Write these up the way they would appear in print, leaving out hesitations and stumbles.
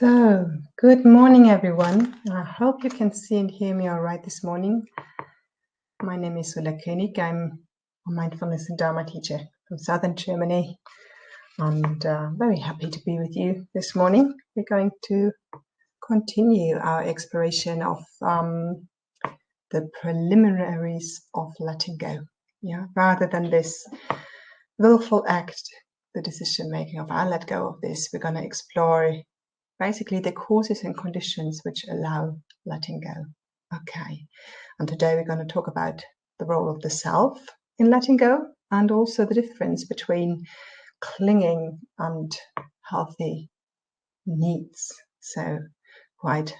So, good morning, everyone. I hope you can see and hear me all right this morning. My name is Ulla Koenig. I'm a mindfulness and Dharma teacher from southern Germany, and very happy to be with you this morning. We're going to continue our exploration of the preliminaries of letting go. Yeah, rather than this willful act, the decision making of I let go of this, we're going to explore basically the causes and conditions which allow letting go. Okay, and today we're going to talk about the role of the self in letting go and also the difference between clinging and healthy needs. So quite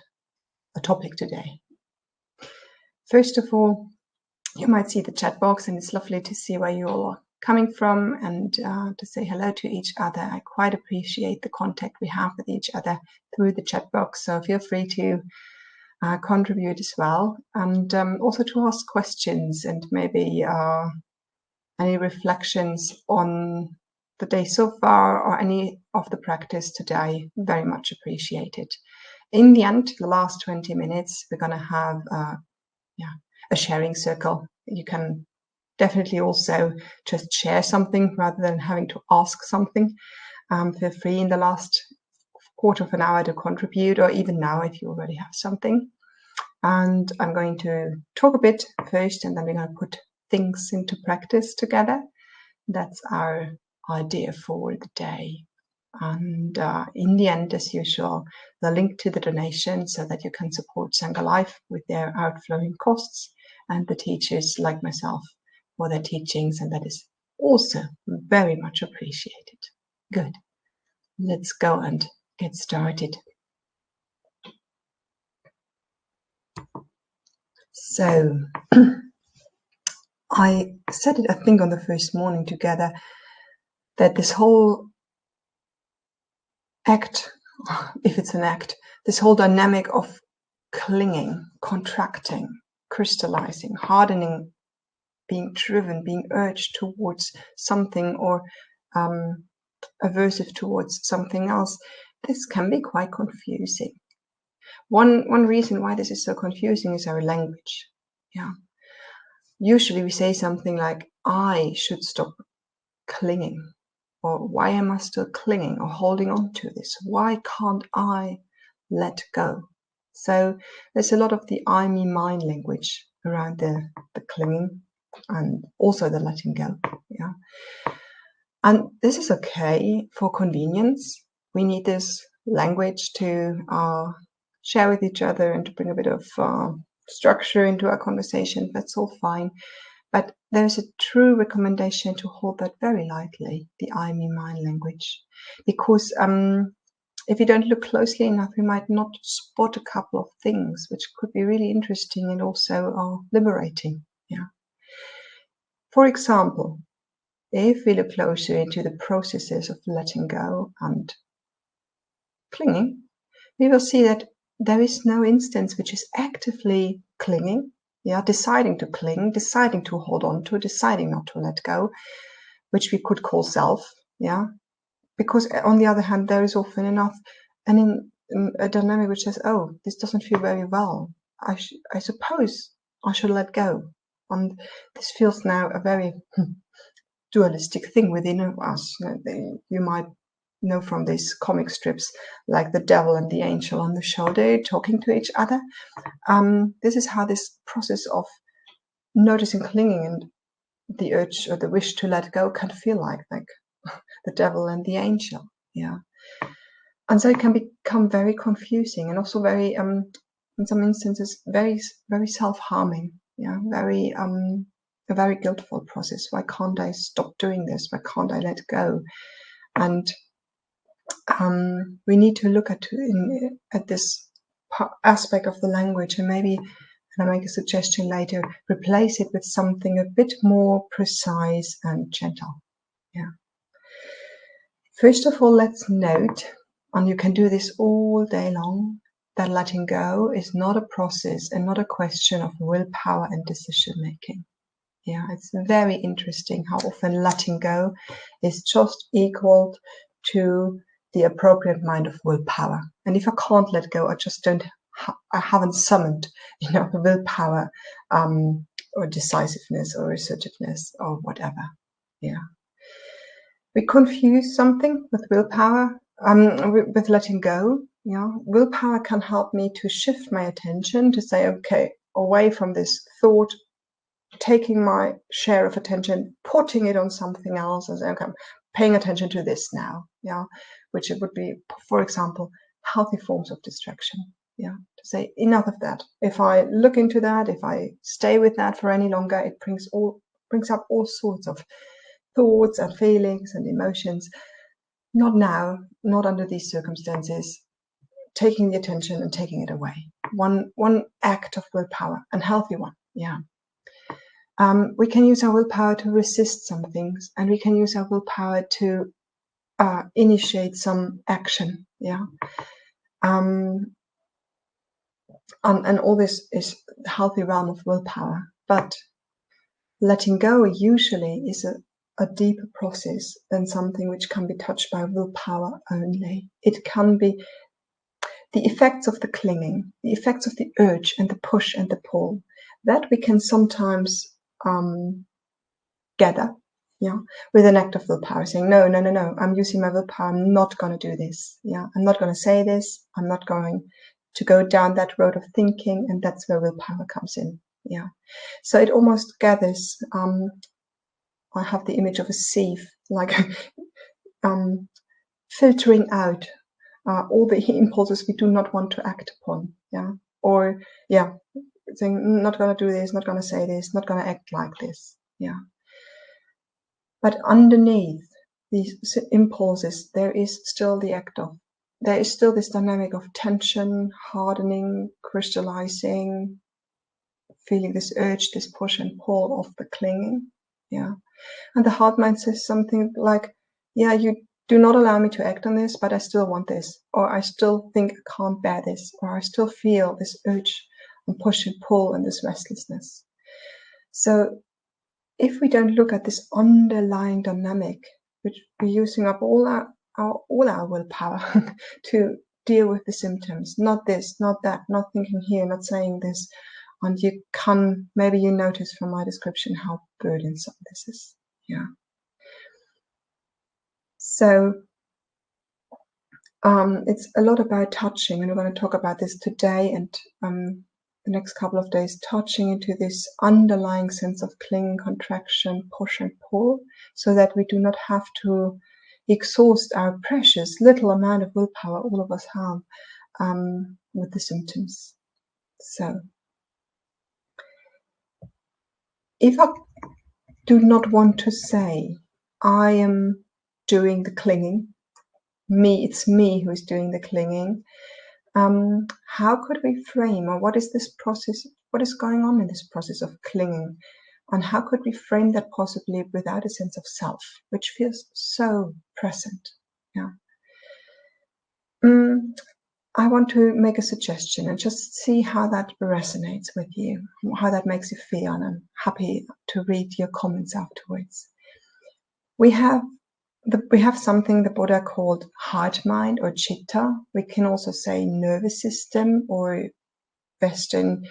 a topic today. First of all, you might see the chat box, and it's lovely to see where you all are coming from and to say hello to each other. I quite appreciate the contact we have with each other through the chat box, so feel free to contribute as well, and also to ask questions and maybe any reflections on the day so far or any of the practice today. Very much appreciated. In the end, the last 20 minutes, we're going to have a sharing circle. You can definitely also just share something rather than having to ask something. Feel free in the last quarter of an hour to contribute, or even now if you already have something. And I'm going to talk a bit first, and then we're going to put things into practice together. That's our idea for the day. And in the end, as usual, the link to the donation so that you can support Sangha Life with their outflowing costs, and the teachers like myself for their teachings, and that is also very much appreciated. Good. Let's go and get started. So I said it, I think, on the first morning together, that this whole act, if it's an act, this whole dynamic of clinging, contracting, crystallizing, hardening, being driven, being urged towards something, or aversive towards something else, this can be quite confusing. One reason why this is so confusing is our language. Yeah. Usually we say something like, I should stop clinging, or why am I still clinging or holding on to this? Why can't I let go? So there's a lot of the I, me, mine language around the clinging and also the letting go. Yeah. And this is okay for convenience. We need this language to share with each other and to bring a bit of structure into our conversation. That's all fine. But there's a true recommendation to hold that very lightly, the I, me, mine language. Because if you don't look closely enough, you might not spot a couple of things which could be really interesting and also liberating. Yeah. For example, if we look closer into the processes of letting go and clinging, we will see that there is no instance which is actively clinging, deciding to cling, deciding to hold on to, deciding not to let go, which we could call self, because on the other hand, there is often enough and in a dynamic which says, oh, this doesn't feel very well. I suppose I should let go. And this feels now a very dualistic thing within us. You might know from these comic strips like the devil and the angel on the shoulder talking to each other. This is how this process of noticing clinging and the urge or the wish to let go can feel like the devil and the angel. Yeah. And so it can become very confusing and also very in some instances very, very self-harming. Yeah, very a very guiltful process. Why can't I stop doing this? Why can't I let go? And we need to look at this aspect of the language, and maybe, and I'll make a suggestion later, replace it with something a bit more precise and gentle. Yeah. First of all, let's note, and you can do this all day long, that letting go is not a process and not a question of willpower and decision making. Yeah, it's very interesting how often letting go is just equal to the appropriate amount of willpower. And if I can't let go, I just don't. I haven't summoned, the willpower, or decisiveness, or assertiveness, or whatever. Yeah. We confuse something with willpower, with letting go. Willpower can help me to shift my attention, to say, okay, away from this thought, taking my share of attention, putting it on something else, and saying, okay, I'm paying attention to this now. Which it would be, for example, healthy forms of distraction. To say enough of that. If I look into that, if I stay with that for any longer, it brings up all sorts of thoughts and feelings and emotions. Not now, not under these circumstances. Taking the attention and taking it away. One act of willpower, and healthy one. We can use our willpower to resist some things, and we can use our willpower to initiate some action. And all this is the healthy realm of willpower. But letting go usually is a deeper process than something which can be touched by willpower only. It can be the effects of the clinging, the effects of the urge and the push and the pull, that we can sometimes gather with an act of willpower, saying, no, I'm using my willpower, I'm not going to do this. I'm not going to say this, I'm not going to go down that road of thinking, and that's where willpower comes in. So it almost gathers, I have the image of a sieve, like filtering out all the impulses we do not want to act upon. Or saying, not going to do this, not going to say this, not going to act like this. But underneath these impulses, there is still there is still this dynamic of tension, hardening, crystallizing, feeling this urge, this push and pull of the clinging. And the heart mind says something like, you do not allow me to act on this, but I still want this, or I still think I can't bear this, or I still feel this urge and push and pull and this restlessness. So if we don't look at this underlying dynamic, which we're using up all our willpower to deal with the symptoms, not this, not that, not thinking here, not saying this, and maybe you notice from my description how burdensome this is. So it's a lot about touching, and we're going to talk about this today and the next couple of days, touching into this underlying sense of clinging, contraction, push and pull, so that we do not have to exhaust our precious little amount of willpower all of us have with the symptoms. So if I do not want to say, I am doing the clinging, it's me who is doing the clinging, how could we frame, or what is this process, what is going on in this process of clinging, and how could we frame that possibly without a sense of self, which feels so present? I want to make a suggestion and just see how that resonates with you, how that makes you feel, and I'm happy to read your comments afterwards. We have something the Buddha called heart mind or chitta. We can also say nervous system, or Western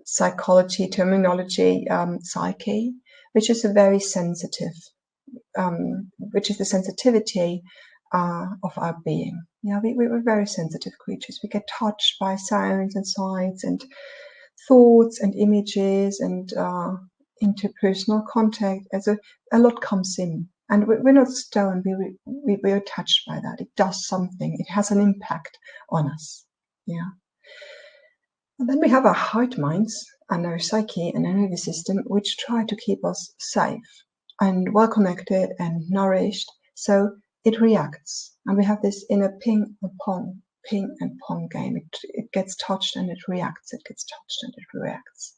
psychology terminology, psyche, which is a very sensitive, which is the sensitivity of our being. We're very sensitive creatures. We get touched by sounds and sights and thoughts and images and interpersonal contact. As a lot comes in. And we're not stoned, we're touched by that. It does something, it has an impact on us. And then we have our heart minds and our psyche and our nervous system, which try to keep us safe and well connected and nourished. So it reacts. And we have this inner ping and pong game. It gets touched and it reacts, it gets touched and it reacts.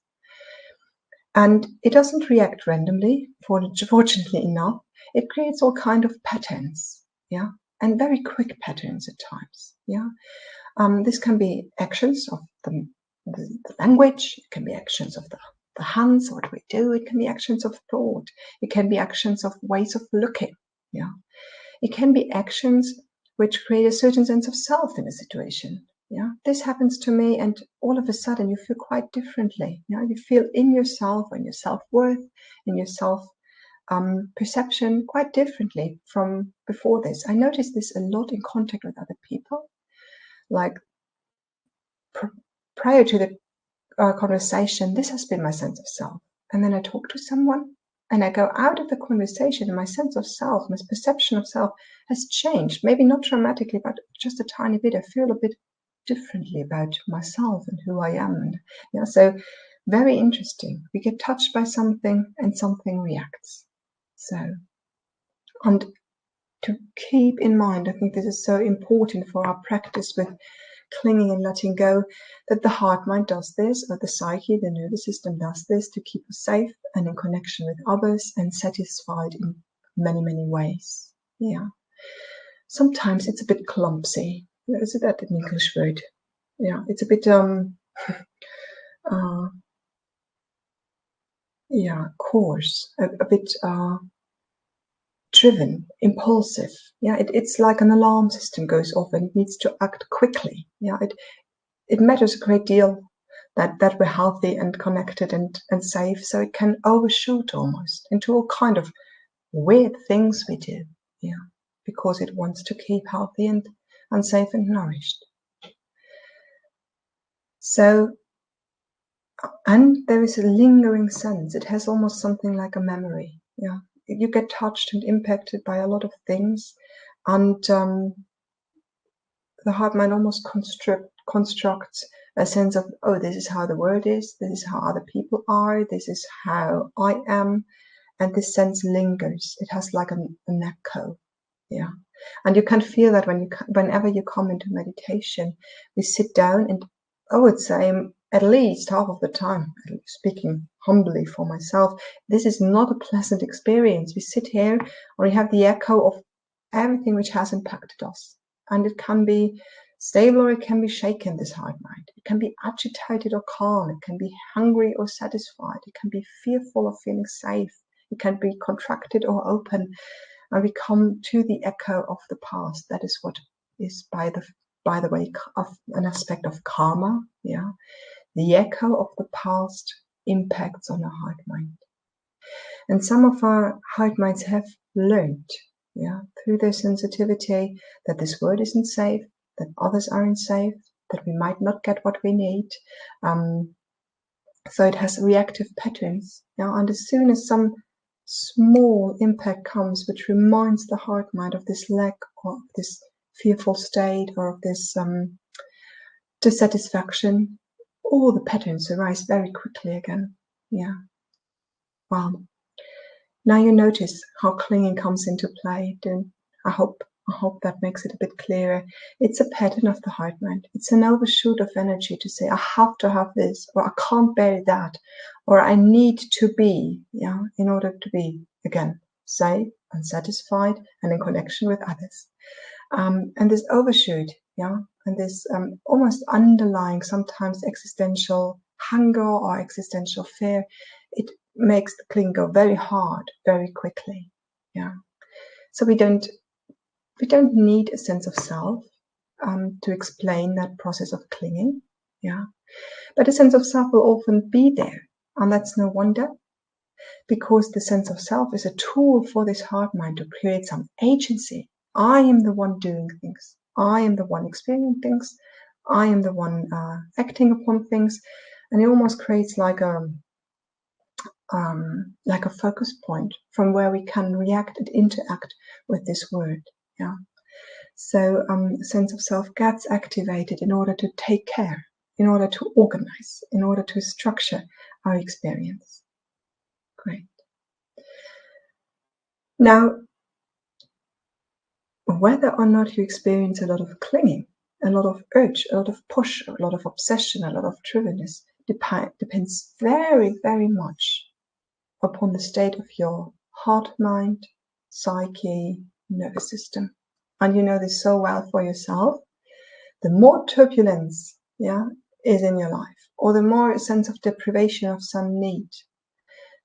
And it doesn't react randomly, fortunately enough. It creates all kind of patterns, and very quick patterns at times. This can be actions of the language. It can be actions of the hands, what we do. It can be actions of thought. It can be actions of ways of looking. It can be actions which create a certain sense of self in a situation. Yeah, this happens to me, and all of a sudden you feel quite differently. You feel in yourself, in your self-worth, in your self perception quite differently from before this. I noticed this a lot in contact with other people. Like prior to the conversation, this has been my sense of self. And then I talk to someone and I go out of the conversation and my sense of self, my perception of self has changed. Maybe not dramatically, but just a tiny bit. I feel a bit differently about myself and who I am. And so very interesting. We get touched by something and something reacts. So, and to keep in mind, I think this is so important for our practice with clinging and letting go, that the heart mind does this, or the psyche, the nervous system does this to keep us safe and in connection with others and satisfied in many, many ways. Yeah. Sometimes it's a bit clumsy. Is that an English word? Yeah, it's a bit coarse, a bit driven, impulsive. Yeah, it's like an alarm system goes off and it needs to act quickly. Yeah, it matters a great deal that we're healthy and connected and safe, so it can overshoot almost into all kind of weird things we do. Yeah, because it wants to keep healthy and safe and nourished. So, and there is a lingering sense. It has almost something like a memory. Yeah, you get touched and impacted by a lot of things, and the heart mind almost constructs a sense of, oh, this is how the world is, this is how other people are, this is how I am, and this sense lingers. It has like an echo. Yeah, and you can feel that whenever you come into meditation, we sit down, and I would say at least half of the time, speaking humbly for myself, this is not a pleasant experience. We sit here and we have the echo of everything which has impacted us, and it can be stable or it can be shaken, this heart mind. It can be agitated or calm. It can be hungry or satisfied. It can be fearful or feeling safe. It can be contracted or open. And we come to the echo of the past. That is what is, by the way, of an aspect of karma. Yeah, the echo of the past impacts on our heart mind. And some of our heart minds have learned, yeah, through their sensitivity, that this world isn't safe, that others aren't safe, that we might not get what we need. So it has reactive patterns. Yeah, and as soon as some small impact comes, which reminds the heart mind of this lack, or this fearful state, or of this dissatisfaction, all the patterns arise very quickly again. Yeah. Wow. Now you notice how clinging comes into play. And I hope that makes it a bit clearer. It's a pattern of the heart mind. It's an overshoot of energy to say, I have to have this, or I can't bear that, or I need to be, yeah, in order to be, again, safe and satisfied and in connection with others. And this overshoot, yeah, and this almost underlying, sometimes existential hunger or existential fear, it makes the cling go very hard, very quickly. Yeah. So we don't need a sense of self to explain that process of clinging. Yeah. But a sense of self will often be there, and that's no wonder, because the sense of self is a tool for this heart mind to create some agency. I am the one doing things. I am the one experiencing things. I am the one acting upon things, and it almost creates like a focus point from where we can react and interact with this world. Yeah. So a sense of self gets activated in order to take care, in order to organize, in order to structure our experience. Great. Now, whether or not you experience a lot of clinging, a lot of urge, a lot of push, a lot of obsession, a lot of drivenness, depends very, very much upon the state of your heart, mind, psyche, nervous system. And you know this so well for yourself. The more turbulence, yeah, is in your life, or the more a sense of deprivation of some need,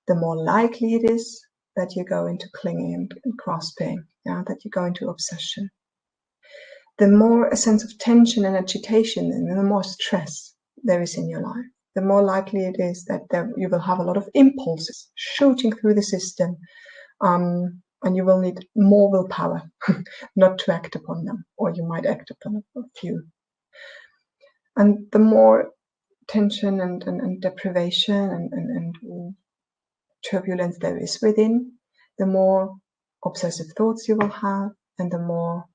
the more likely it is that you go into clinging and grasping, yeah, that you go into obsession. the more a sense of tension and agitation, and the more stress there is in your life, the more likely it is that you will have a lot of impulses shooting through the system, and you will need more willpower not to act upon them, or you might act upon a few. And the more tension and deprivation and turbulence there is within, the more obsessive thoughts you will have, and the more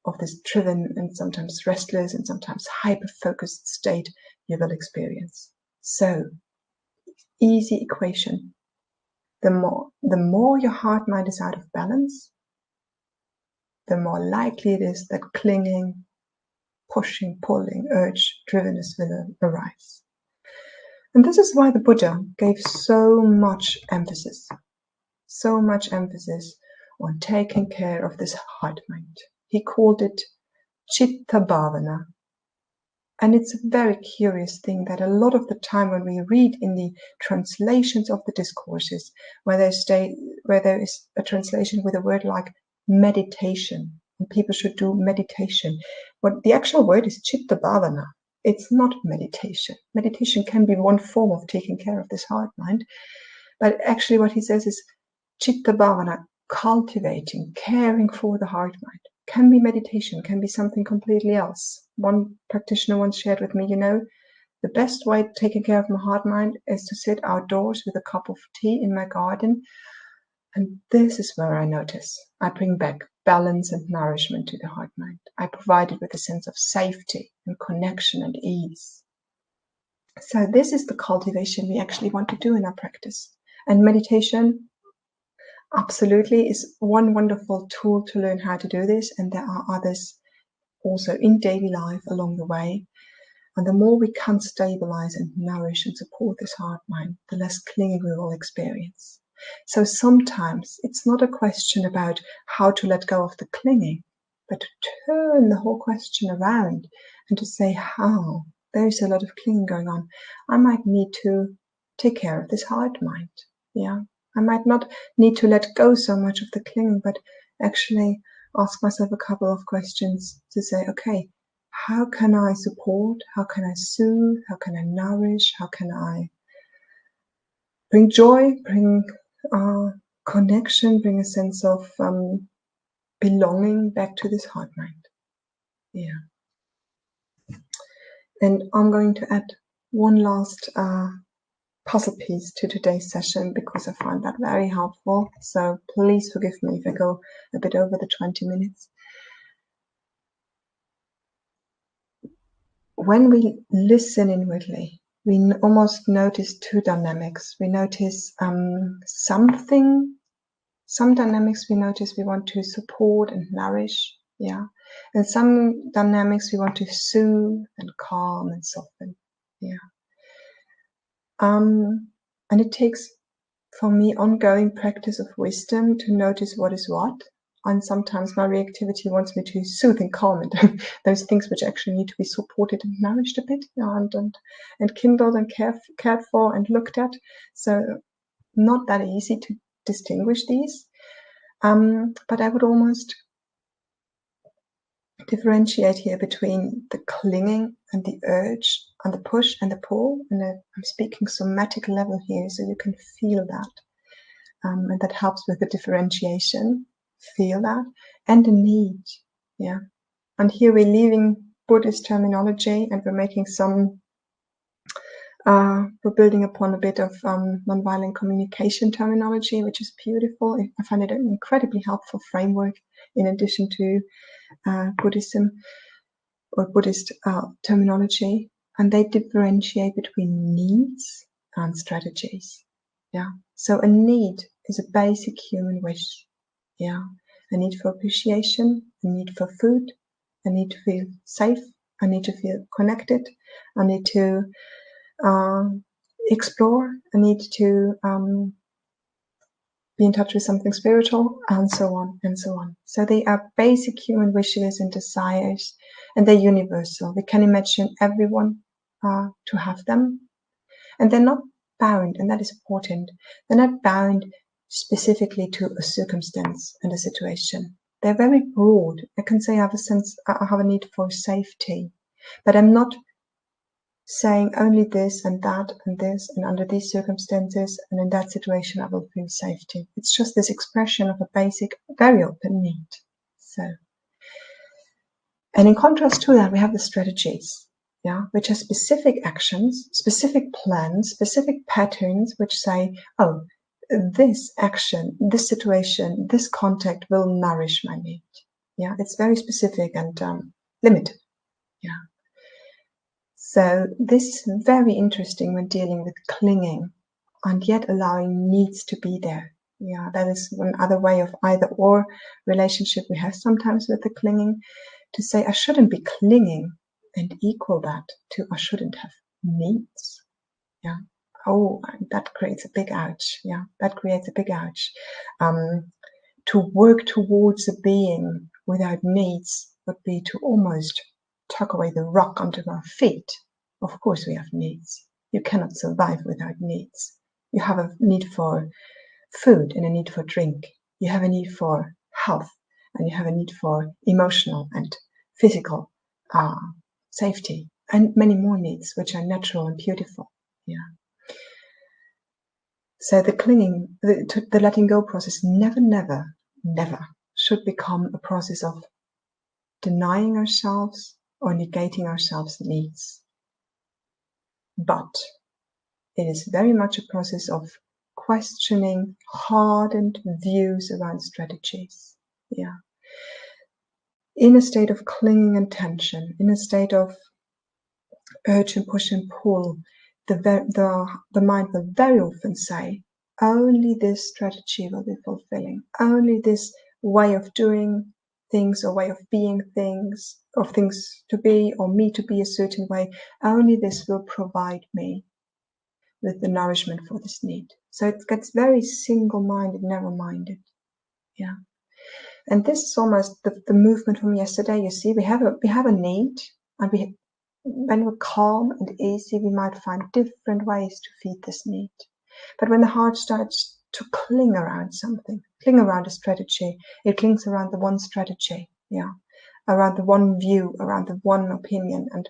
of this driven and sometimes restless and sometimes hyper-focused state you will experience. So, easy equation. The more your heart-mind is out of balance, the more likely it is that clinging, pushing, pulling, urge, drivenness will arise. And this is why the Buddha gave so much emphasis on taking care of this heart-mind. He called it chitta bhavana. And it's a very curious thing that a lot of the time when we read in the translations of the discourses, where there is a translation with a word like meditation, and people should do meditation. What the actual word is chitta bhavana. It's not meditation. Meditation can be one form of taking care of this heart mind, but actually what he says is chitta bhavana, cultivating, caring for the heart mind. Can be meditation, can be something completely else. One practitioner once shared with me, the best way of taking care of my heart mind is to sit outdoors with a cup of tea in my garden. And this is where I notice I bring back balance and nourishment to the heart mind. I provide it with a sense of safety and connection and ease. So this is the cultivation we actually want to do in our practice. And meditation absolutely is one wonderful tool to learn how to do this, and there are others also in daily life along the way. And the more we can stabilize and nourish and support this heart mind, the less clinging we will experience. So sometimes it's not a question about how to let go of the clinging, but to turn the whole question around and to say how. There's a lot of clinging going on. I might need to take care of this heart mind. Yeah. I might not need to let go so much of the clinging, but actually ask myself a couple of questions to say, okay, how can I support? How can I soothe? How can I nourish? How can I bring joy, bring connection, bring a sense of belonging back to this heart mind? Yeah. And I'm going to add one last puzzle piece to today's session because I find that very helpful. So please forgive me if I go a bit over the 20 minutes. When we listen inwardly, we almost notice two dynamics. We notice some dynamics we notice we want to support and nourish, yeah. And some dynamics we want to soothe and calm and soften, yeah. And it takes, for me, ongoing practice of wisdom to notice what is what. And sometimes my reactivity wants me to soothe and calm and those things which actually need to be supported and nourished a bit, and kindled and cared for and looked at. So not that easy to distinguish these. But I would almost differentiate here between the clinging and the urge and the push and the pull. And I'm speaking somatic level here, so you can feel that. And that helps with the differentiation. Feel that. And the need. Yeah. And here we're leaving Buddhist terminology and we're making some, we're building upon a bit of nonviolent communication terminology, which is beautiful. I find it an incredibly helpful framework in addition to Buddhism or Buddhist terminology. And they differentiate between needs and strategies. Yeah. So a need is a basic human wish. Yeah. A need for appreciation, a need for food, a need to feel safe, a need to feel connected, a need to explore, a need to be in touch with something spiritual, and so on and so on. So they are basic human wishes and desires, and they're universal. We can imagine everyone to have them, and they're not bound, and that is important. They're not bound specifically to a circumstance and a situation. They're very broad. I can say I have a need for safety, but I'm not saying only this and that and this, and under these circumstances and in that situation I will feel safety. It's just this expression of a basic, very open need. So, and in contrast to that, we have the strategies, which are specific actions, specific plans, specific patterns, which say, oh, this action, this situation, this contact will nourish my need. It's very specific and limited. So this is very interesting when dealing with clinging and yet allowing needs to be there. That is one other way of either or relationship we have sometimes with the clinging, to say I shouldn't be clinging and equal that to I shouldn't have needs. Oh, that creates a big ouch. That creates a big ouch. To work towards a being without needs would be to almost tuck away the rock under our feet. Of course we have needs. You cannot survive without needs. You have a need for food and a need for drink. You have a need for health, and you have a need for emotional and physical safety, and many more needs, which are natural and beautiful. So the clinging, the letting go process never should become a process of denying ourselves or negating ourselves' needs. But it is very much a process of questioning hardened views around strategies. In a state of clinging and tension, in a state of urge and push and pull, the mind will very often say, only this strategy will be fulfilling. Only this way of doing things or way of being things, or things to be, or me to be a certain way, only this will provide me with the nourishment for this need. So it gets very single-minded, narrow-minded. And this is almost the movement from yesterday. You see, we have a need, and when we're calm and easy, we might find different ways to feed this need. But when the heart starts to cling around something, cling around a strategy, it clings around the one strategy, around the one view, around the one opinion, and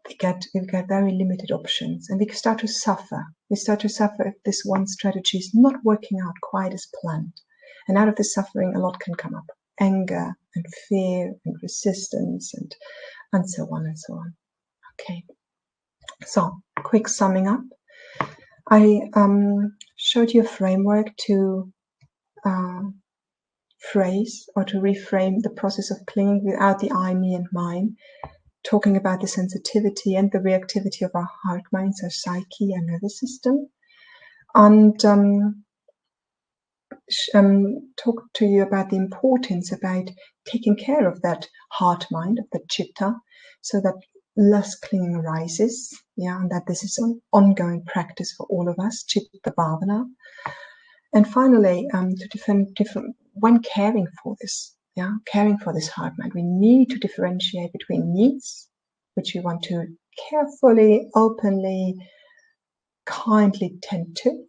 we get very limited options, and we start to suffer. We start to suffer if this one strategy is not working out quite as planned. And out of the suffering, a lot can come up: anger and fear and resistance and so on and so on. Okay. So, quick summing up. I showed you a framework to phrase or to reframe the process of clinging without the I, me, and mine, talking about the sensitivity and the reactivity of our heart, minds, our psyche, and nervous system, and talk to you about the importance about taking care of that heart mind, of the chitta, so that less clinging arises, and that this is an ongoing practice for all of us, chitta bhavana. And finally, to different when caring for this, caring for this heart mind, we need to differentiate between needs, which we want to carefully, openly, kindly tend to,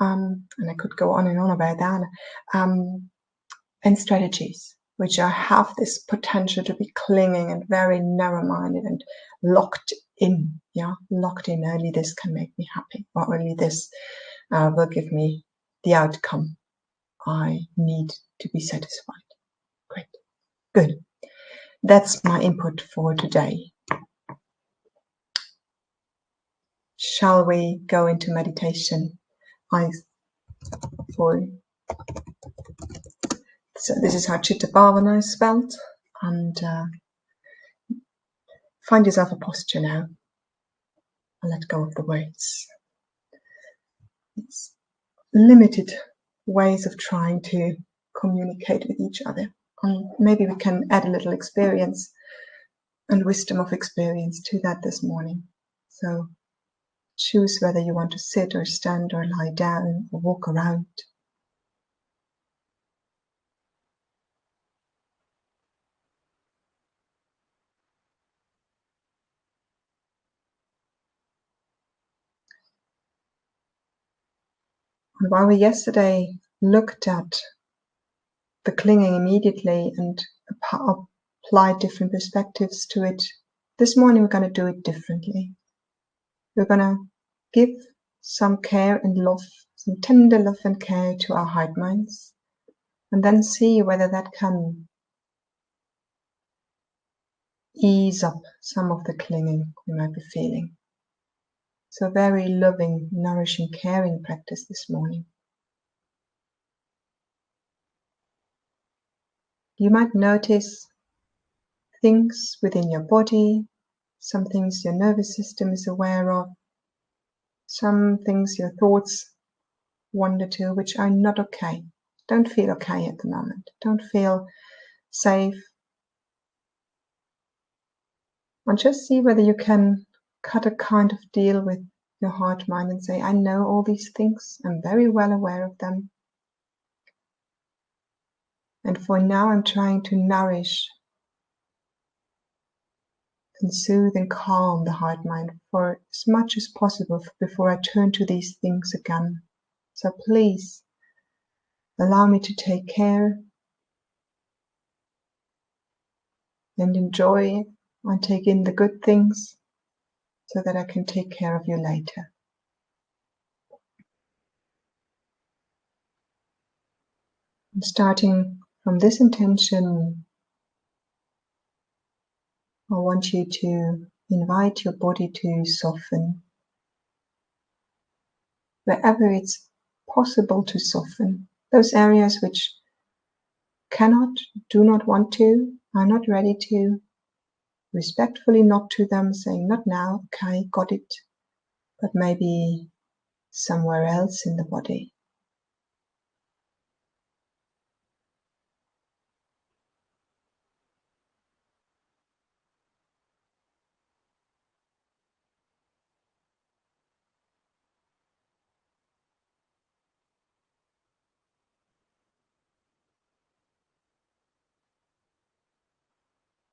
and I could go on and on about that, and strategies, which have this potential to be clinging and very narrow-minded and locked in, locked in. Only this can make me happy, or only this will give me the outcome I need to be satisfied. Great, good. That's my input for today. Shall we go into meditation? So this is how Chitta Bhavana is spelled, and find yourself a posture now and let go of the words. It's limited ways of trying to communicate with each other, and maybe we can add a little experience and wisdom of experience to that this morning. So choose whether you want to sit or stand or lie down or walk around. And while we yesterday looked at the clinging immediately and apply different perspectives to it. This morning we're going to do it differently. We're going to give some care and love, some tender love and care to our heart minds, and then see whether that can ease up some of the clinging we might be feeling. So very loving, nourishing, caring practice this morning. You might notice things within your body, some things your nervous system is aware of, some things your thoughts wander to, which are not okay. Don't feel okay at the moment. Don't feel safe. And just see whether you can cut a kind of deal with your heart mind and say, I know all these things. I'm very well aware of them. And for now, I'm trying to nourish and soothe and calm the heart mind for as much as possible before I turn to these things again. So please allow me to take care and enjoy and take in the good things so that I can take care of you later. And starting from this intention, I want you to invite your body to soften wherever it's possible to soften. Those areas which cannot, do not want to, are not ready to, respectfully nod to them, saying, not now, okay, got it, but maybe somewhere else in the body.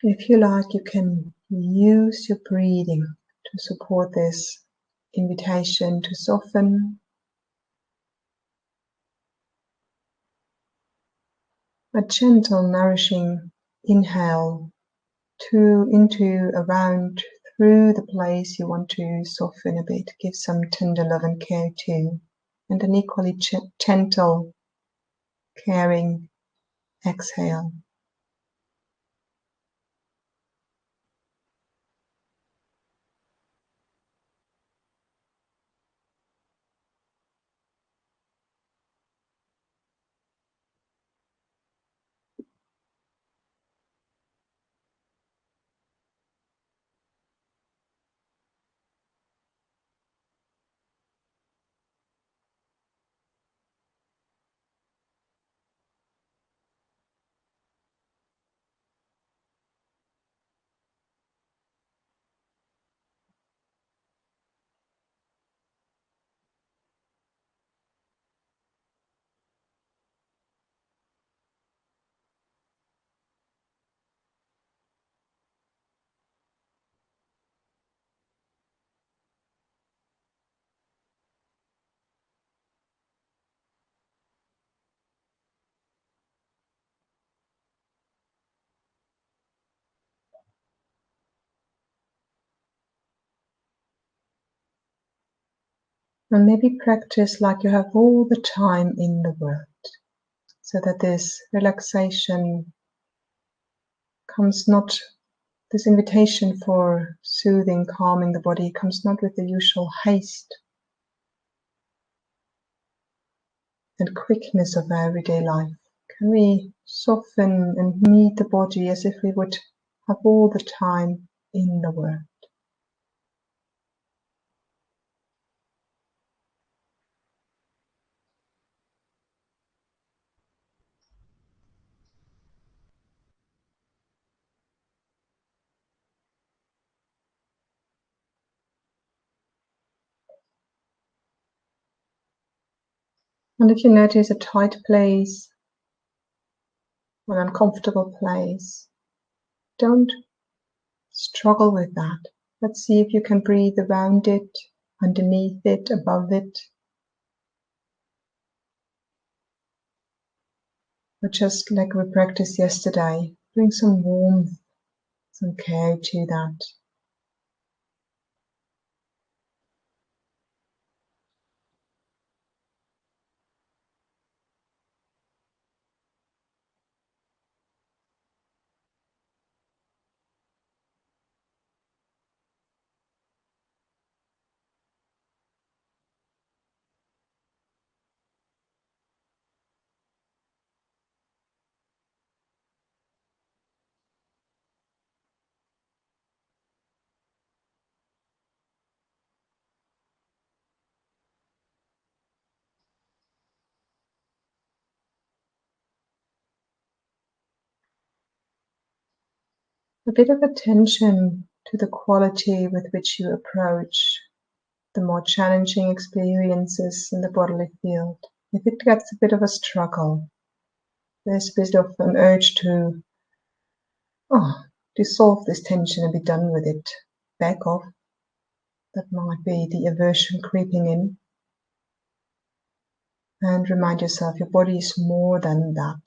If you like, you can use your breathing to support this invitation to soften. A gentle, nourishing inhale into, around, through the place you want to soften a bit. Give some tender love and care to. And an equally gentle, caring exhale. And maybe practice like you have all the time in the world, so that this relaxation comes not, this invitation for soothing, calming the body comes not with the usual haste and quickness of our everyday life. Can we soften and meet the body as if we would have all the time in the world? And if you notice a tight place, an uncomfortable place, don't struggle with that. Let's see if you can breathe around it, underneath it, above it. But just like we practiced yesterday, bring some warmth, some care to that. A bit of attention to the quality with which you approach the more challenging experiences in the bodily field. If it gets a bit of a struggle, there's a bit of an urge to dissolve this tension and be done with it. Back off. That might be the aversion creeping in. And remind yourself your body is more than that.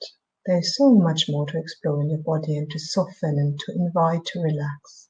There's so much more to explore in your body and to soften and to invite to relax.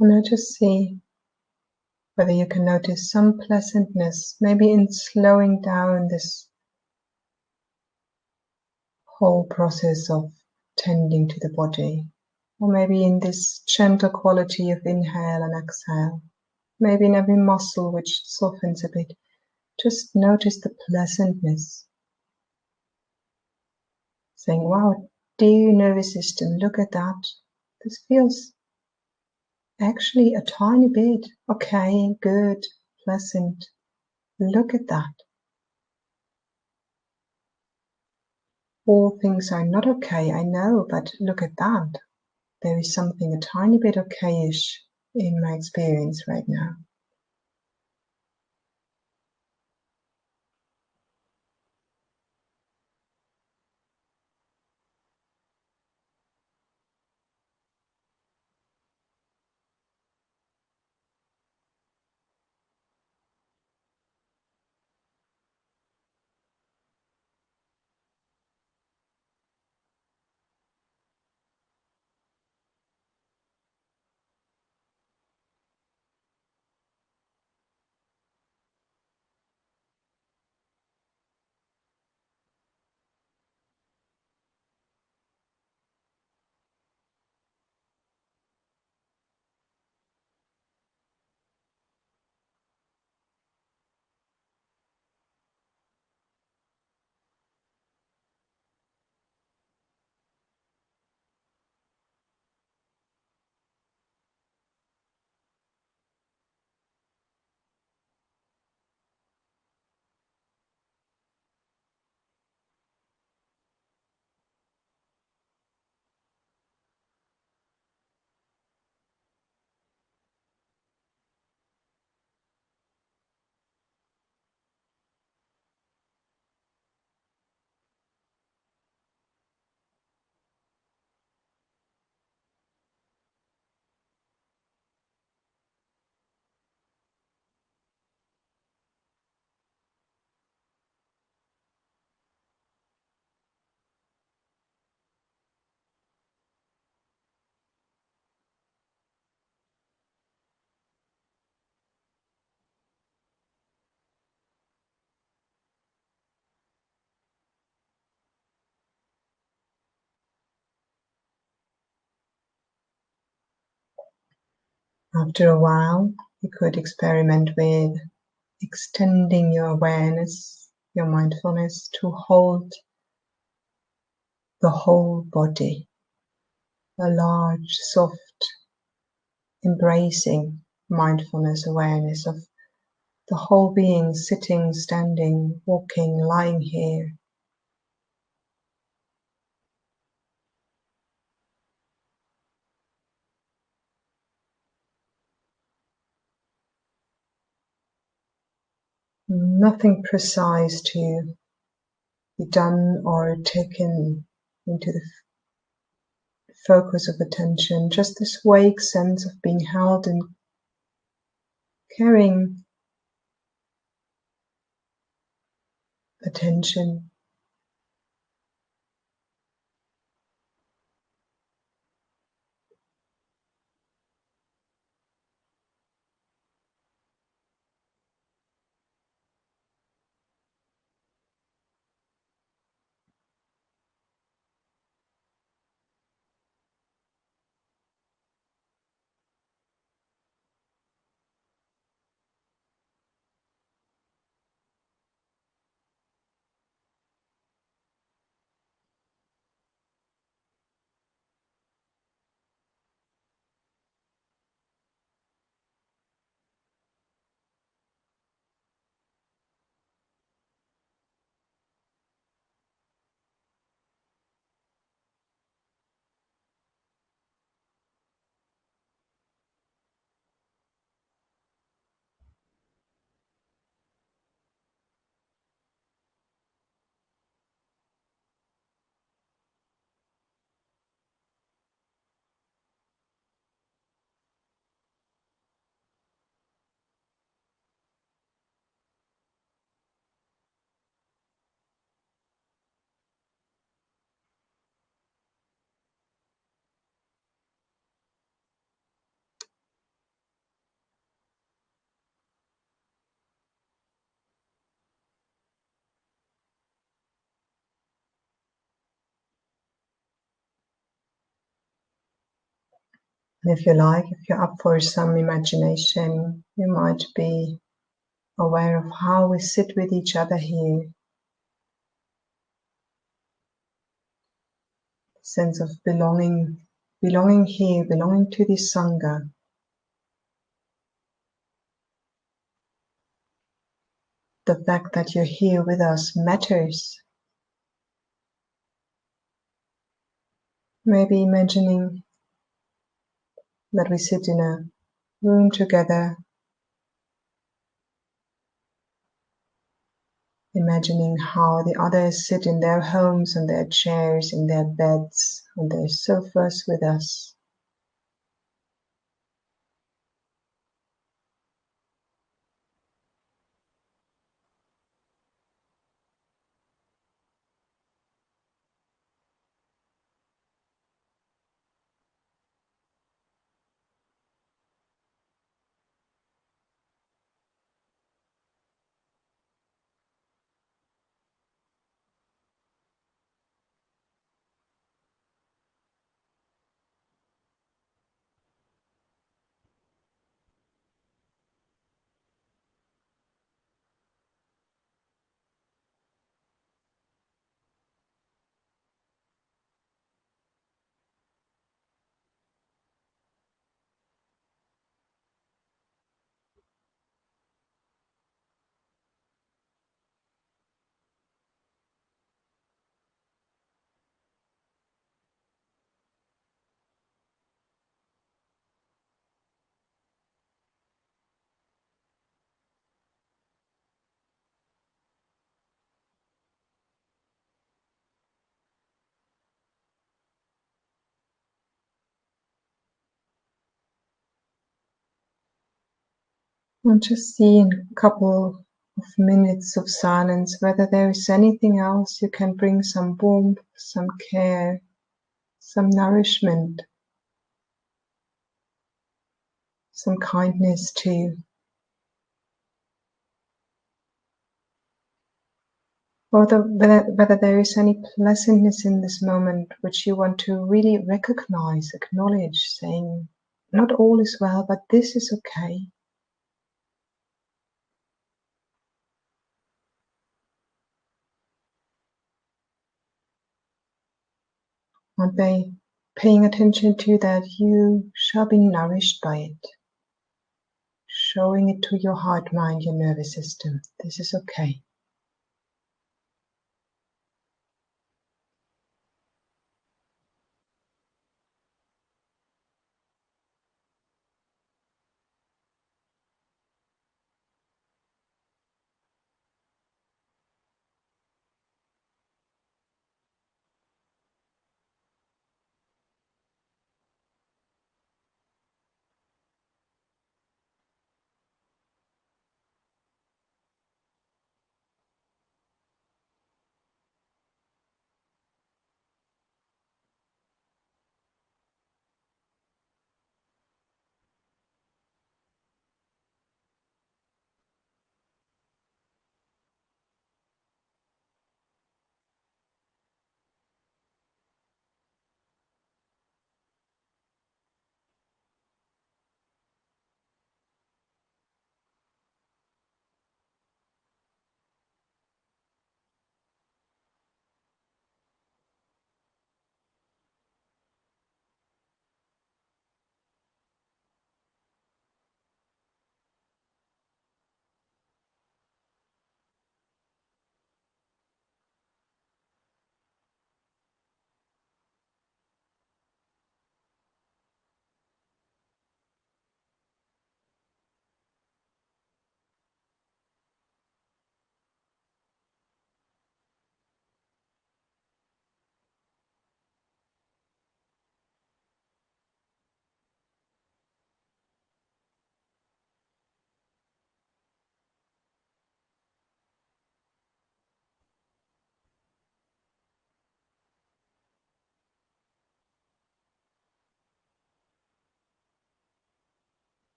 And now just see whether you can notice some pleasantness, maybe in slowing down this whole process of tending to the body, or maybe in this gentle quality of inhale and exhale, maybe in every muscle which softens a bit. Just notice the pleasantness. Saying, wow, dear nervous system, look at that. This feels actually a tiny bit okay, good, pleasant. Look at that. All things are not okay, I know, but look at that. There is something a tiny bit okayish in my experience right now. After a while, you could experiment with extending your awareness, your mindfulness, to hold the whole body, a large, soft, embracing mindfulness awareness of the whole being, sitting, standing, walking, lying here. Nothing precise to be done or taken into the focus of attention, just this vague sense of being held and carrying attention. And if you like, if you're up for some imagination, you might be aware of how we sit with each other here. Sense of belonging here, belonging to this Sangha. The fact that you're here with us matters. Maybe imagining that we sit in a room together, imagining how the others sit in their homes, on their chairs, in their beds, on their sofas with us. And just see in a couple of minutes of silence whether there is anything else you can bring some warmth, some care, some nourishment, some kindness to. Or whether there is any pleasantness in this moment which you want to really recognize, acknowledge, saying, Not all is well, but this is okay. And by paying attention to that, you shall be nourished by it. Showing it to your heart, mind, your nervous system. This is okay.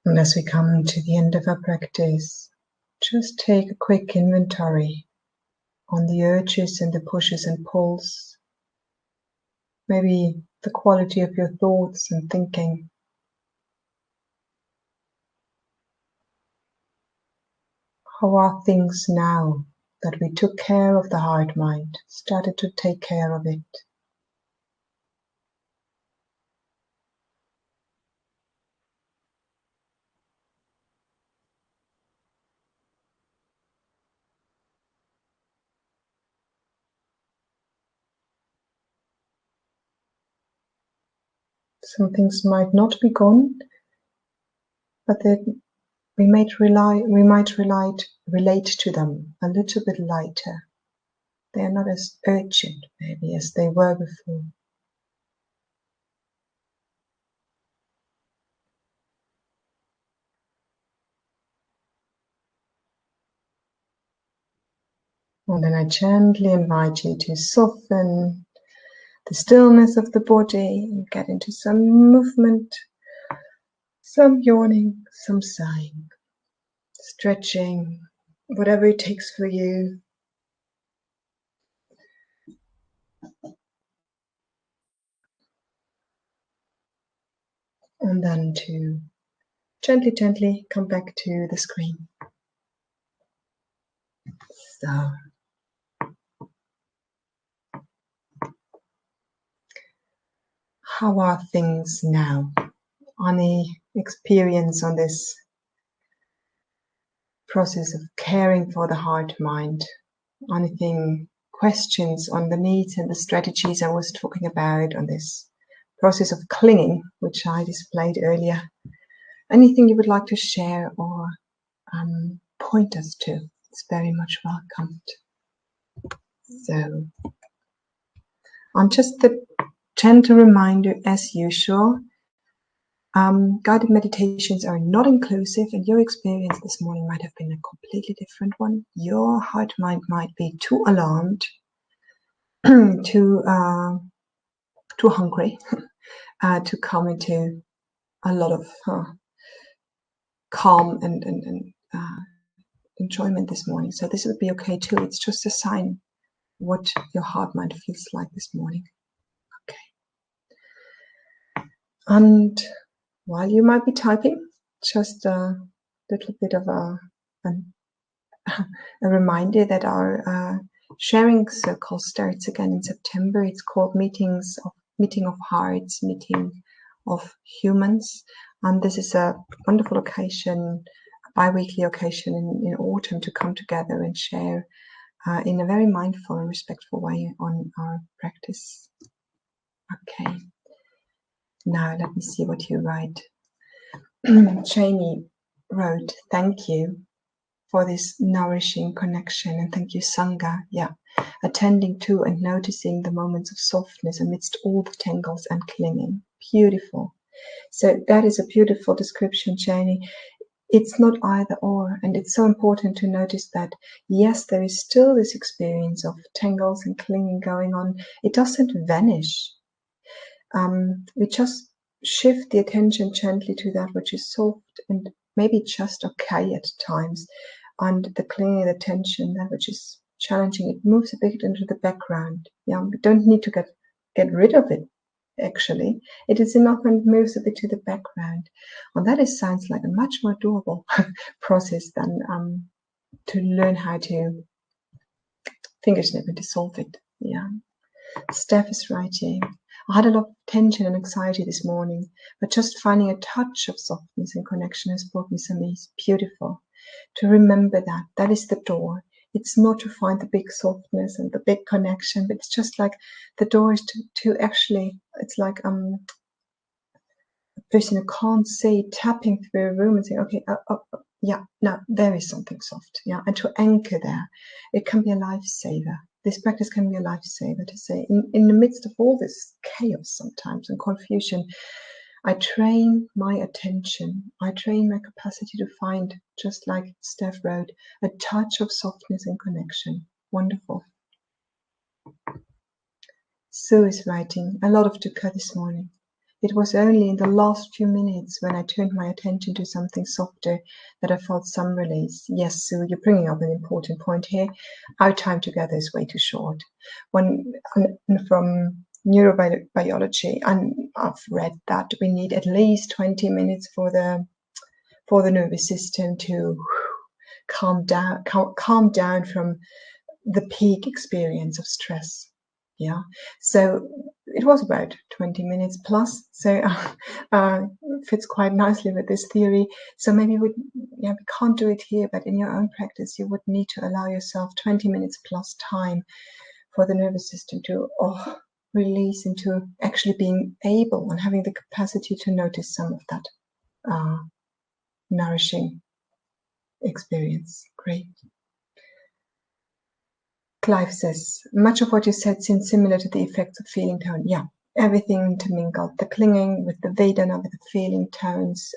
And as we come to the end of our practice, just take a quick inventory on the urges and the pushes and pulls, maybe the quality of your thoughts and thinking. How are things now that we took care of the heart mind, started to take care of it? Some things might not be gone, but we might relate to them a little bit lighter. They are not as urgent, maybe, as they were before. And then I gently invite you to soften the stillness of the body and get into some movement, some yawning, some sighing, stretching, whatever it takes for you. And then to gently come back to the screen. So, how are things now? Any experience on this process of caring for the heart mind? Anything, questions on the needs and the strategies I was talking about, on this process of clinging, which I displayed earlier? anything you would like to share or point us to, it's very much welcomed. So, on just the gentle reminder, as usual, guided meditations are not inclusive, and your experience this morning might have been a completely different one. Your heart mind might be too alarmed, too hungry to come into a lot of calm and enjoyment this morning. So this would be okay too. It's just a sign what your heart mind feels like this morning. Okay. And while you might be typing, just a little bit of a reminder that our sharing circle starts again in September. It's called Meeting of Hearts, Meeting of Humans. And this is a wonderful occasion, a bi-weekly occasion in autumn to come together and share in a very mindful and respectful way on our practice. Okay. Now let me see what you write. Jamie wrote, thank you for this nourishing connection, and thank you, Sangha. Yeah, attending to and noticing the moments of softness amidst all the tangles and clinging. Beautiful. So that is a beautiful description, Janie. It's not either or, and it's so important to notice that yes, there is still this experience of tangles and clinging going on. It doesn't vanish. We just shift the attention gently to that which is soft and maybe just okay at times, and the clinging, the tension, that which is challenging, it moves a bit into the background. Yeah, we don't need to get rid of it. Actually, it is enough and moves a bit to the background, and that sounds like a much more doable process than to learn how to finger snip and dissolve it. Yeah. Steph is writing, I had a lot of tension and anxiety this morning, but just finding a touch of softness and connection has brought me some ease. Beautiful. To remember that is the door. It's not to find the big softness and the big connection, but it's just like the door is to actually, it's like a person who can't see tapping through a room and saying, okay, yeah, now there is something soft. Yeah, and to anchor there, it can be a lifesaver. This practice can be a lifesaver to say, in the midst of all this chaos sometimes and confusion, I train my attention. I train my capacity to find, just like Steph wrote, a touch of softness and connection. Wonderful. Sue is writing, a lot of dukkha this morning. It was only in the last few minutes when I turned my attention to something softer that I felt some release. Yes, Sue, you're bringing up an important point here. Our time together is way too short. From neurobiology, and I've read that we need at least 20 minutes for the nervous system to calm down from the peak experience of stress. Yeah, so it was about 20 minutes plus, so fits quite nicely with this theory. So maybe we can't do it here, but in your own practice you would need to allow yourself 20 minutes plus time for the nervous system to release into actually being able and having the capacity to notice some of that nourishing experience. Great. Clive says, much of what you said seems similar to the effects of feeling tone. Yeah, everything intermingled. The clinging with the Vedana, with the feeling tones.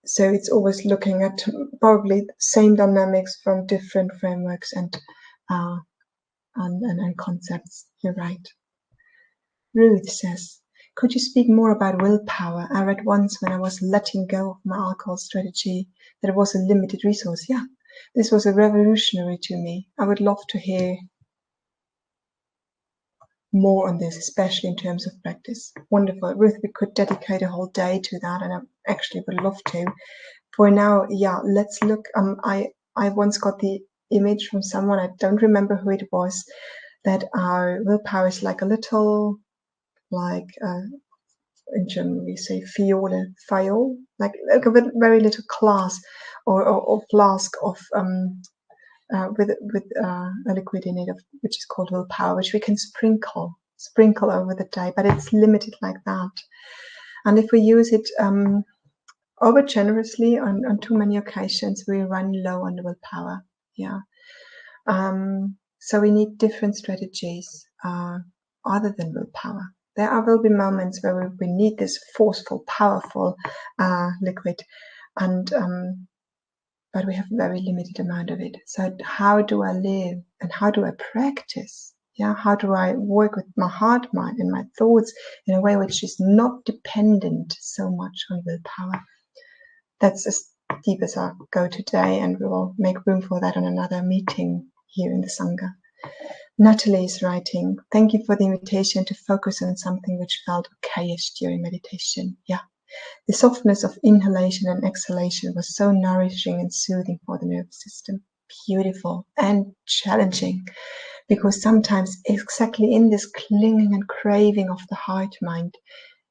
So it's always looking at probably the same dynamics from different frameworks and concepts. You're right. Ruth says, could you speak more about willpower? I read once when I was letting go of my alcohol strategy that it was a limited resource. Yeah. This was a revolutionary to me. I would love to hear more on this, especially in terms of practice. Wonderful. Ruth, we could dedicate a whole day to that, and I actually would love to. For now, yeah, let's look. I once got the image from someone, I don't remember who it was, that our willpower is like a little, like in German we say fiol, like a very little glass or flask of with a liquid in it, which is called willpower, which we can sprinkle over the day, but it's limited like that. And if we use it over generously on too many occasions, we run low on the willpower. Yeah. So we need different strategies other than willpower. There will be moments where we need this forceful, powerful liquid, and but we have a very limited amount of it. So how do I live and how do I practice? Yeah, how do I work with my heart, mind, and my thoughts in a way which is not dependent so much on willpower? That's as deep as I'll go today, and we will make room for that on another meeting here in the Sangha. Natalie is writing, thank you for the invitation to focus on something which felt okayish during meditation. Yeah. The softness of inhalation and exhalation was so nourishing and soothing for the nervous system. Beautiful and challenging, because sometimes exactly in this clinging and craving of the heart mind,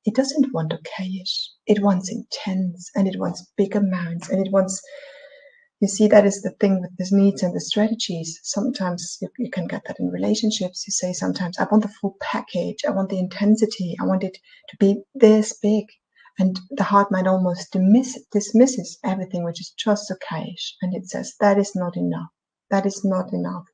it doesn't want okayish. It wants intense, and it wants big amounts, and it wants, you see, that is the thing with the needs and the strategies. Sometimes you can get that in relationships. You say sometimes, I want the full package. I want the intensity. I want it to be this big. And the heart mind almost dismisses everything which is just okayish. And it says, that is not enough. That is not enough.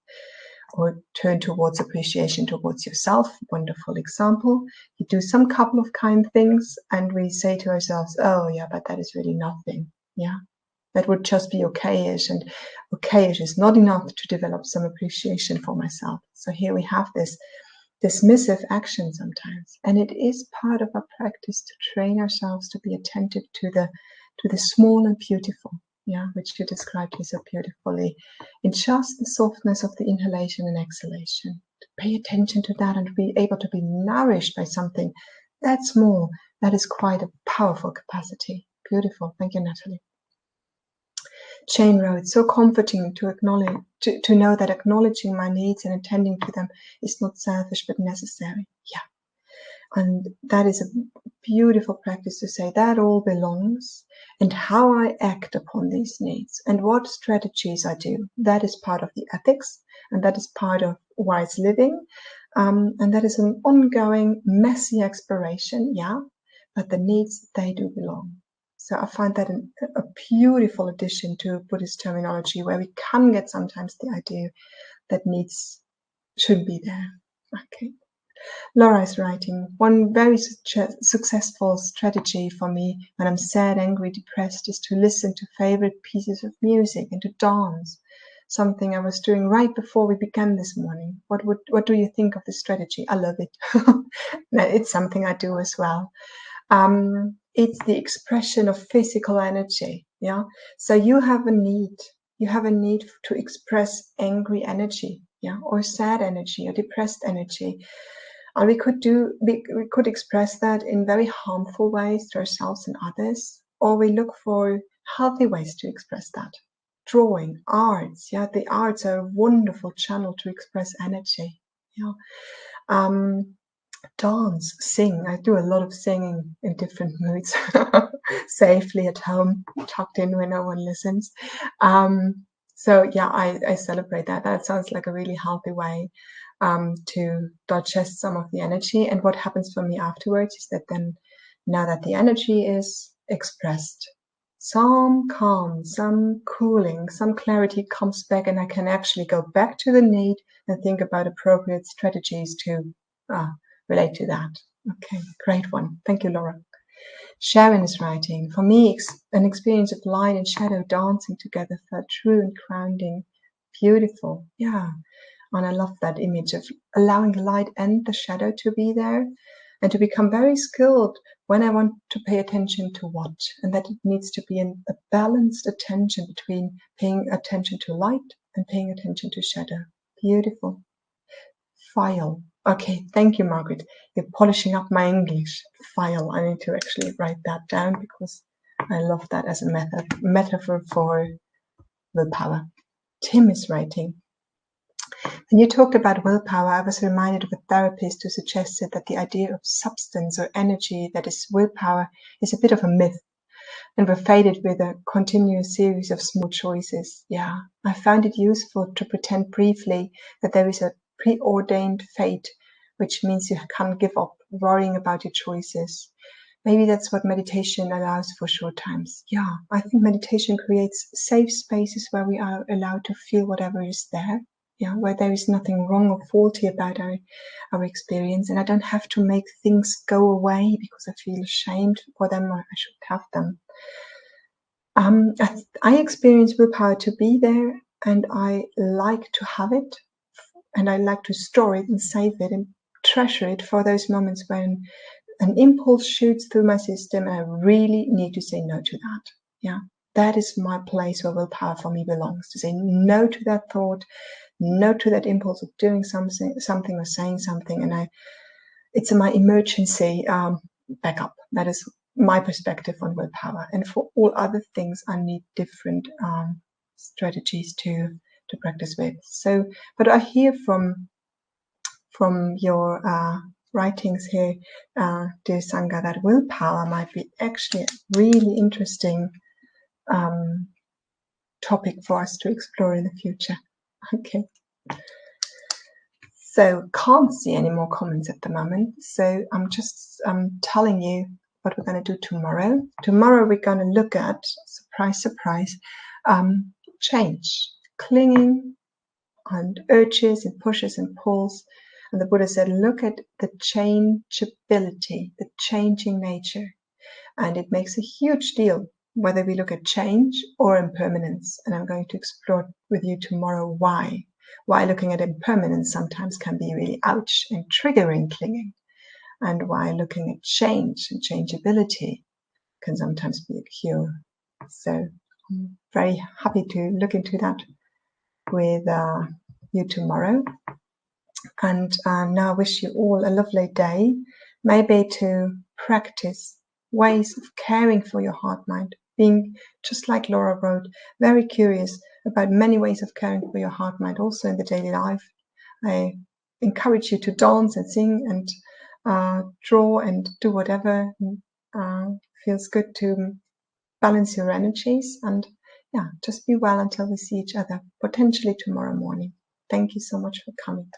Or turn towards appreciation towards yourself. Wonderful example. You do some couple of kind things and we say to ourselves, oh yeah, but that is really nothing. Yeah. That would just be okayish, and okayish is not enough to develop some appreciation for myself. So here we have this dismissive action sometimes, and it is part of our practice to train ourselves to be attentive to the small and beautiful, yeah, which you described here so beautifully, in just the softness of the inhalation and exhalation. To pay attention to that and be able to be nourished by something that small, that is quite a powerful capacity. Beautiful. Thank you, Natalie. Jane wrote, so comforting to acknowledge, to know that acknowledging my needs and attending to them is not selfish but necessary. Yeah. And that is a beautiful practice to say that all belongs, and how I act upon these needs and what strategies I do. That is part of the ethics, and that is part of wise living. And that is an ongoing, messy exploration. Yeah. But the needs, they do belong. So I find that a beautiful addition to Buddhist terminology, where we can get sometimes the idea that needs should be there. Okay. Laura is writing, one very successful strategy for me when I'm sad, angry, depressed is to listen to favorite pieces of music and to dance. Something I was doing right before we began this morning. What do you think of this strategy? I love it. It's something I do as well. It's the expression of physical energy. Yeah. So you have a need to express angry energy, yeah, or sad energy or depressed energy. And we could express that in very harmful ways to ourselves and others, or we look for healthy ways to express that. Drawing, arts, yeah, the arts are a wonderful channel to express energy. Yeah. Dance, sing. I do a lot of singing in different moods, safely at home, tucked in when no one listens. So yeah, I celebrate that. That sounds like a really healthy way to digest some of the energy. And what happens for me afterwards is that then, now that the energy is expressed, some calm, some cooling, some clarity comes back, and I can actually go back to the need and think about appropriate strategies to relate to that. Okay, great one. Thank you, Laura. Sharon is writing, for me, an experience of light and shadow dancing together felt true and grounding. Beautiful. Yeah. And I love that image of allowing the light and the shadow to be there, and to become very skilled when I want to pay attention to what, and that it needs to be a balanced attention between paying attention to light and paying attention to shadow. Beautiful. File. Okay, thank you, Margaret. You're polishing up my English. File. I need to actually write that down because I love that as a metaphor for willpower. Tim is writing. When you talked about willpower, I was reminded of a therapist who suggested that the idea of substance or energy that is willpower is a bit of a myth, and we're fated with a continuous series of small choices. Yeah, I found it useful to pretend briefly that there is a preordained fate, which means you can't give up worrying about your choices. maybe that's what meditation allows for short times. Yeah, I think meditation creates safe spaces where we are allowed to feel whatever is there. Yeah, where there is nothing wrong or faulty about our experience, and I don't have to make things go away because I feel ashamed for them or I should have them. I experience willpower to be there, and I like to have it, and I like to store it and save it and treasure it for those moments when an impulse shoots through my system and I really need to say no to that. Yeah, that is my place where willpower for me belongs, to say no to that thought, no to that impulse of doing something or saying something, and it's my emergency backup. That is my perspective on willpower. And for all other things, I need different strategies to practice with. So, but I hear from your writings here, dear Sangha, that willpower might be actually a really interesting topic for us to explore in the future. Okay. So can't see any more comments at the moment. So I'm just telling you what we're going to do tomorrow. Tomorrow we're going to look at, surprise, surprise, change, clinging and urges and pushes and pulls. And the Buddha said, look at the changeability, the changing nature. And it makes a huge deal whether we look at change or impermanence. And I'm going to explore with you tomorrow why looking at impermanence sometimes can be really ouch and triggering clinging, and why looking at change and changeability can sometimes be a cure. So I'm very happy to look into that with you tomorrow. And now I wish you all a lovely day, maybe to practice ways of caring for your heart-mind, being, just like Laura wrote, very curious about many ways of caring for your heart-mind, also in the daily life. I encourage you to dance and sing and draw and do whatever feels good to balance your energies. And yeah, just be well until we see each other, potentially tomorrow morning. Thank you so much for coming.